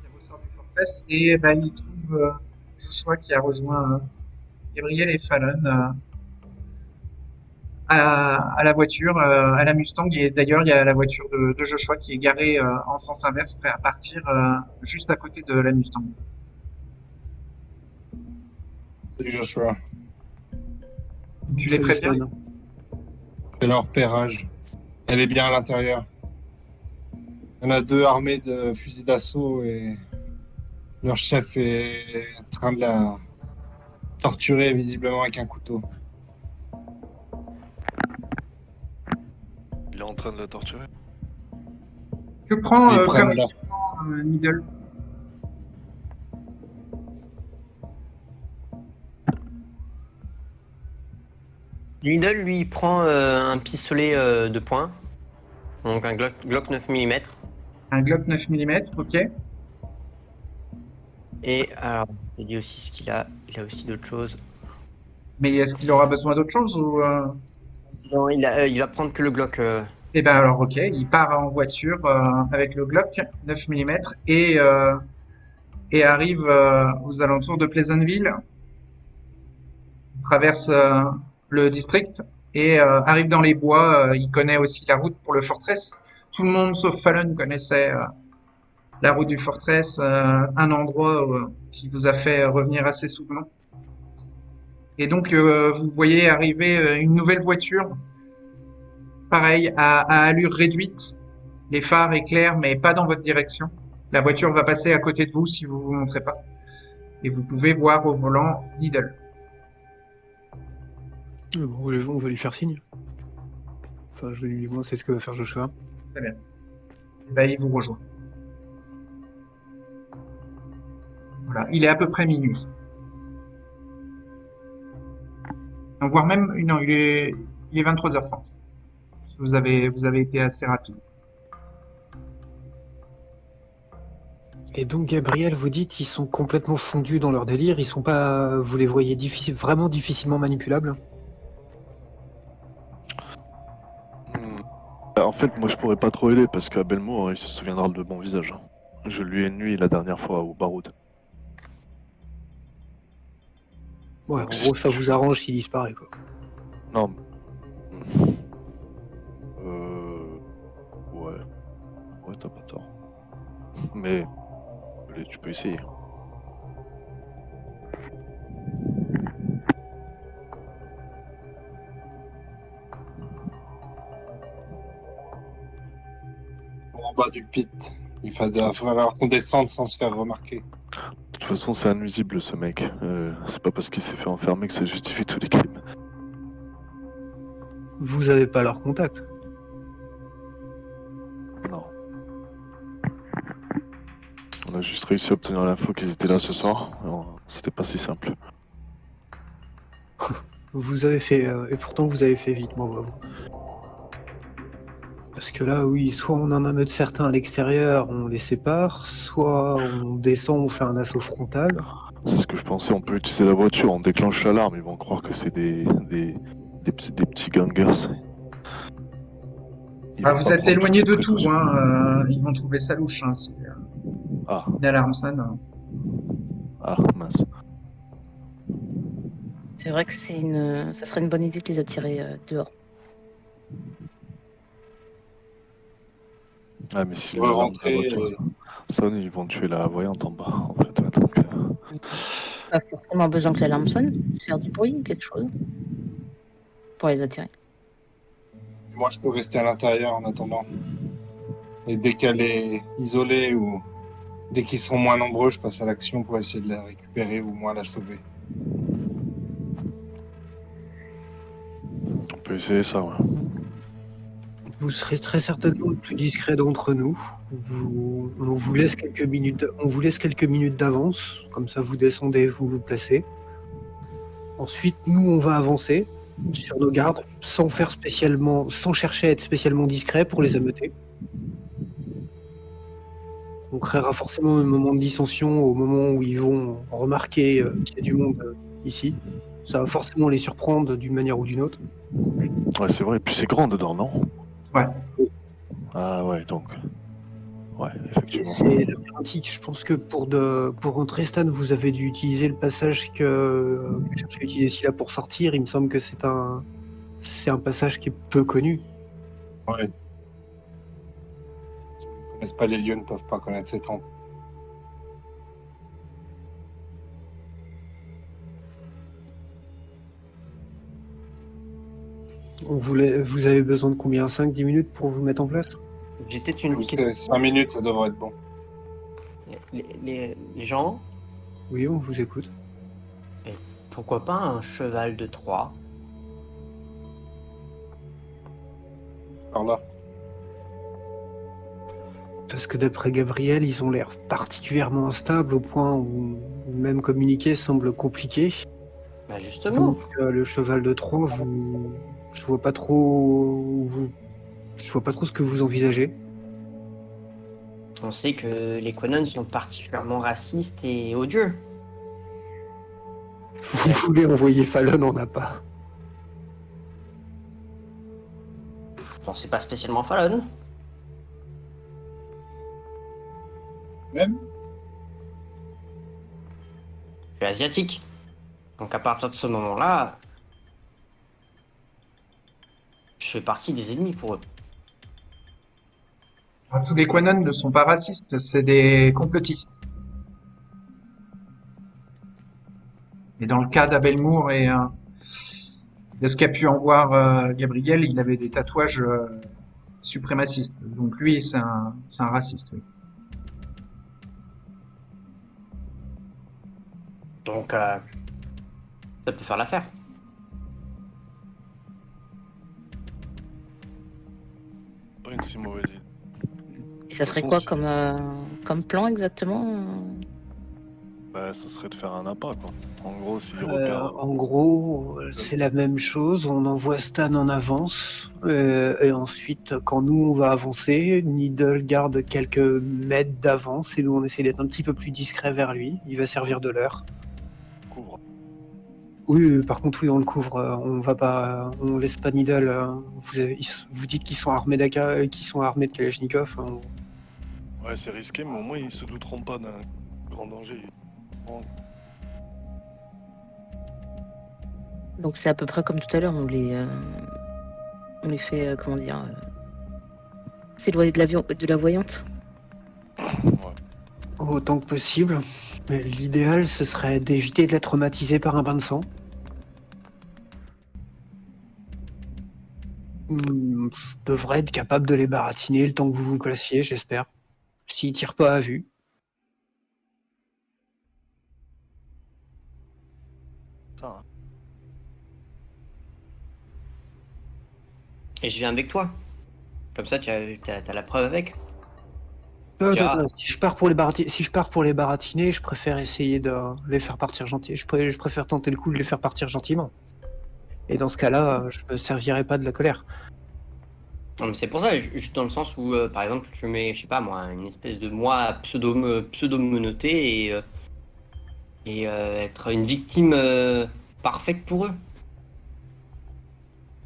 Il ressort du fortress et bah, il trouve Joshua qui a rejoint Gabriel et Fallon à la voiture, à la Mustang. Et d'ailleurs, il y a la voiture de Joshua qui est garée en sens inverse, prêt à partir juste à côté de la Mustang. Salut Joshua. Tu les Salut, préviens? Stan. C'est leur repérage. Elle est bien à l'intérieur. Il y en a deux armés de fusils d'assaut et leur chef est en train de la torturer visiblement avec un couteau. Il est en train de la torturer. Que prend Ils comme prennent leur... équipement Needle? Lidl, lui, il prend un pistolet de poing, donc un Glock 9 mm. Un Glock 9 mm, ok. Et alors, il dit aussi ce qu'il a. Il a aussi d'autres choses. Mais est-ce qu'il aura besoin d'autre chose ou Non, il va prendre que le Glock. Eh ben alors ok, il part en voiture avec le Glock 9 mm et arrive aux alentours de Pleasantville, traverse le district et arrive dans les bois. Il connaît aussi la route pour le Fortress. Tout le monde sauf Fallon connaissait la route du Fortress, un endroit qui vous a fait revenir assez souvent. Et donc vous voyez arriver une nouvelle voiture, pareil, à allure réduite. Les phares éclairent, mais pas dans votre direction. La voiture va passer à côté de vous si vous vous montrez pas. Et vous pouvez voir au volant Needle. Bon, on va lui faire signe. Enfin, moi, c'est ce que va faire Joshua. Très bien. Et ben, il vous rejoint. Voilà, il est à peu près minuit. Non, voire même, non, il est 23h30. Vous avez été assez rapide. Et donc, Gabriel, vous dites qu'ils sont complètement fondus dans leur délire. Ils sont pas, vous les voyez vraiment difficilement manipulables. En fait, moi je pourrais pas trop aider parce qu'à Belmont, il se souviendra de mon visage. Je lui ai nuit la dernière fois au Baroud. Ouais, en Donc, gros, si ça tu- vous arrange s'il disparaît, quoi. Non. Ouais. Ouais, t'as pas tort. Mais allez, tu peux essayer. en bas du pit. Il va falloir qu'on descende sans se faire remarquer. De toute façon, c'est innuisible ce mec. C'est pas parce qu'il s'est fait enfermer que ça justifie tous les crimes. Vous avez pas leur contact. Non. On a juste réussi à obtenir l'info qu'ils étaient là ce soir. Alors, c'était pas si simple. Vous avez fait, et pourtant vous avez fait vite, bon, bravo. Parce que là, oui, soit on en ameute certains à l'extérieur, on les sépare, soit on descend, on fait un assaut frontal. C'est ce que je pensais, on peut utiliser la voiture, on déclenche l'alarme, ils vont croire que c'est des petits gangers. Ils Ah, vont vous pas êtes prendre éloigné toutes de les tout, précautions. hein. Ils vont trouver ça louche, hein, si Ah, une alarme sonne. mince. C'est vrai que ça serait une bonne idée de les attirer dehors. Ah, mais si On va l'alarme de la rentrer. voiture sonne, ils vont tuer la voyante en bas, en fait. Ouais, donc, Pas forcément besoin que l'alarme sonne, faire du bruit, quelque chose, pour les attirer. Moi, je peux rester à l'intérieur en attendant. Et dès qu'elle est isolée ou dès qu'ils seront moins nombreux, je passe à l'action pour essayer de la récupérer ou au moins la sauver. on peut essayer ça, ouais. Vous serez très certainement le plus discret d'entre nous. On vous laisse quelques minutes d'avance, comme ça vous descendez, vous vous placez. Ensuite, nous, on va avancer sur nos gardes, sans chercher à être spécialement discret pour les ameuter. On créera forcément un moment de dissension au moment où ils vont remarquer qu'il y a du monde ici. Ça va forcément les surprendre d'une manière ou d'une autre. Ouais, c'est vrai. Et puis c'est grand dedans, non? Ouais. Ah ouais, donc. Ouais, effectivement. C'est labyrinthique. Je pense que pour rentrer, Stan, vous avez dû utiliser le passage que je cherchais à utiliser ici là pour sortir. Il me semble que c'est un passage qui est peu connu. Ouais. Ceux qui ne connaissent pas les lieux ne peuvent pas connaître ces temples. Vous avez besoin de combien? 5-10 minutes pour vous mettre en place? J'ai peut-être une question. 5 minutes, ça devrait être bon. Les gens, Oui, on vous écoute. pourquoi pas un cheval de Troie? Par là. Parce que d'après Gabriel, ils ont l'air particulièrement instables au point où même communiquer semble compliqué. Bah justement. Donc, le cheval de Troie, je vois pas trop ce que vous envisagez. On sait que les Quanon sont particulièrement racistes et odieux. Vous voulez envoyer Fallon, on n'a pas. Bon, c'est pas spécialement Fallon. Même Je suis asiatique. Donc à partir de ce moment-là, je fais partie des ennemis pour eux. Tous les Quanon ne sont pas racistes, c'est des complotistes. Et dans le cas d'Abelmour et de ce qu'a pu en voir Gabriel, il avait des tatouages suprémacistes. Donc lui, c'est un raciste, oui. Donc ça peut faire l'affaire. Pas une si mauvaise idée. Et ça De toute serait façon, quoi comme plan exactement? Bah, ça serait de faire un appât, quoi. En gros, s'ils Euh, repèrent. en gros, c'est la même chose. On envoie Stan en avance. Et ensuite, quand nous, on va avancer, Needle garde quelques mètres d'avance. Et nous, on essaie d'être un petit peu plus discret vers lui. Il va servir de leurre. Couvre. Oui, par contre, oui, on le couvre. On laisse pas Needle. Vous dites qu'ils sont armés qu'ils sont armés de Kalachnikov. Hein. Ouais, c'est risqué, mais au moins ils se douteront pas d'un grand danger. Bon, Donc c'est à peu près comme tout à l'heure, on les fait, comment dire, s'éloigner de la voyante. ouais. Autant que possible. Mais l'idéal, ce serait d'éviter de la traumatiser par un bain de sang. Je devrais être capable de les baratiner le temps que vous vous placiez, j'espère. S'ils tirent pas à vue. Ça, hein. Et je viens avec toi. Comme ça, t'as la preuve avec. Attends, si je pars pour les baratiner, je préfère essayer de les faire partir gentiment. Je préfère tenter le coup de les faire partir gentiment. Et dans ce cas-là, je me servirai pas de la colère. Non, mais c'est pour ça, juste dans le sens où, par exemple, tu mets, je sais pas moi, une espèce de moi pseudo-menotté et être une victime parfaite pour eux.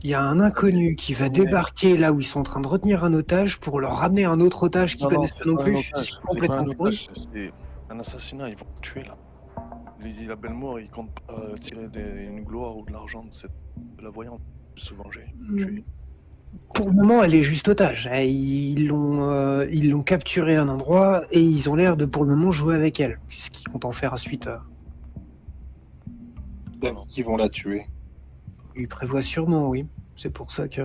Il y a un inconnu qui va débarquer là où ils sont en train de retenir un otage pour leur ramener un autre otage qu'ils Non, non, connaissent c'est pas non pas un plus. otage. C'est C'est pas complètement un pourri. otage, c'est un assassinat. Ils vont te tuer là. La Bellemore, ils comptent pas tirer une gloire ou de l'argent de la voyante. Se venger. Tuer. Pour le moment, elle est juste otage. Ils l'ont capturée à un endroit et ils ont l'air de pour le moment jouer avec elle, puisqu'ils comptent en faire ensuite. D'avis qu'ils vont la tuer. Ils prévoient sûrement, oui. C'est pour ça que.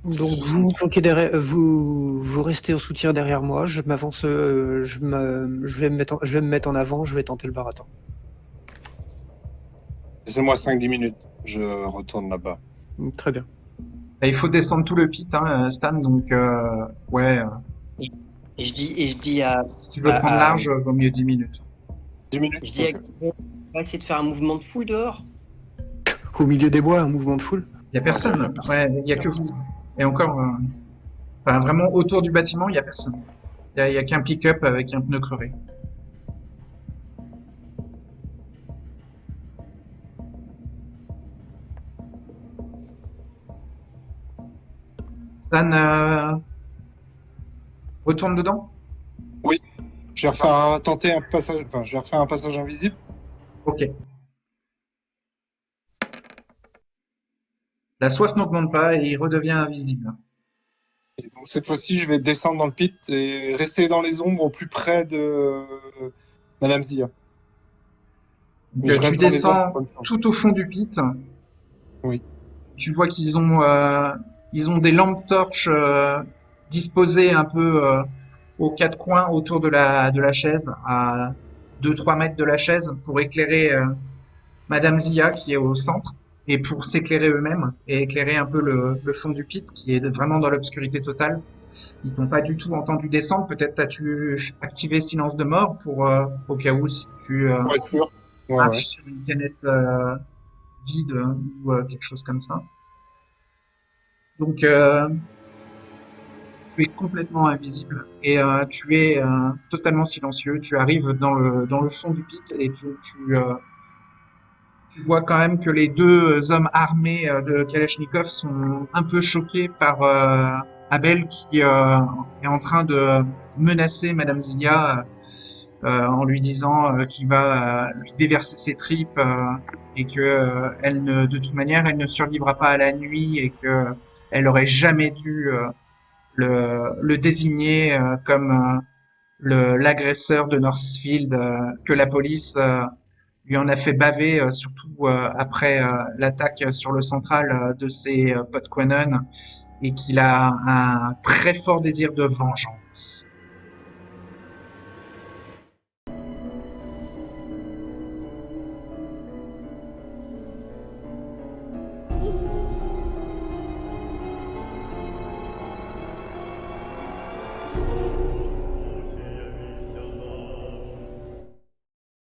Donc vous planquez derrière, vous restez en soutien derrière moi. Je m'avance, je vais me mettre en avant. Je vais tenter le baratin. Laissez-moi 5-10 minutes. Je retourne là-bas. Très bien. Bah, il faut descendre tout le pit, hein, Stan, donc ouais, Et je dis à, si tu veux prendre large, vaut mieux 10 minutes. 10 minutes. je dis à Ok. Guillaume, on va essayer de faire un mouvement de foule dehors. Au milieu des bois, un mouvement de foule. Il y a personne, y a personne. ouais, il y a que vous. Et encore, enfin, vraiment autour du bâtiment, il y a personne. Il y a qu'un pick-up avec un pneu crevé. Stan, retourne dedans? Je vais tenter un passage. Enfin, je vais refaire un passage invisible. Ok. La soif n'augmente pas et il redevient invisible. Et donc, cette fois-ci, je vais descendre dans le pit et rester dans les ombres au plus près de Madame Zia. Donc, Mais je tu reste dans les descends ombres. tout au fond du pit. Oui. Tu vois qu'ils ont des lampes torches disposées un peu aux quatre coins autour de la chaise, à 2-3 mètres de la chaise, pour éclairer Madame Zia qui est au centre, et pour s'éclairer eux-mêmes et éclairer un peu le fond du pit qui est vraiment dans l'obscurité totale. Ils t'ont pas du tout entendu descendre. Peut-être as-tu activé silence de mort pour au cas où si tu Pour être sûr. Ouais, marches ouais. sur une canette vide ou quelque chose comme ça. Donc tu es complètement invisible et tu es totalement silencieux. Tu arrives dans le fond du pit et tu vois quand même que les deux hommes armés de Kalachnikov sont un peu choqués par Abel qui est en train de menacer Madame Zia en lui disant qu'il va lui déverser ses tripes et que de toute manière elle ne survivra pas à la nuit et que elle aurait jamais dû le désigner comme l'agresseur de Northfield, que la police lui en a fait baver, surtout après l'attaque sur le central de ses potes Quanon, et qu'il a un très fort désir de vengeance.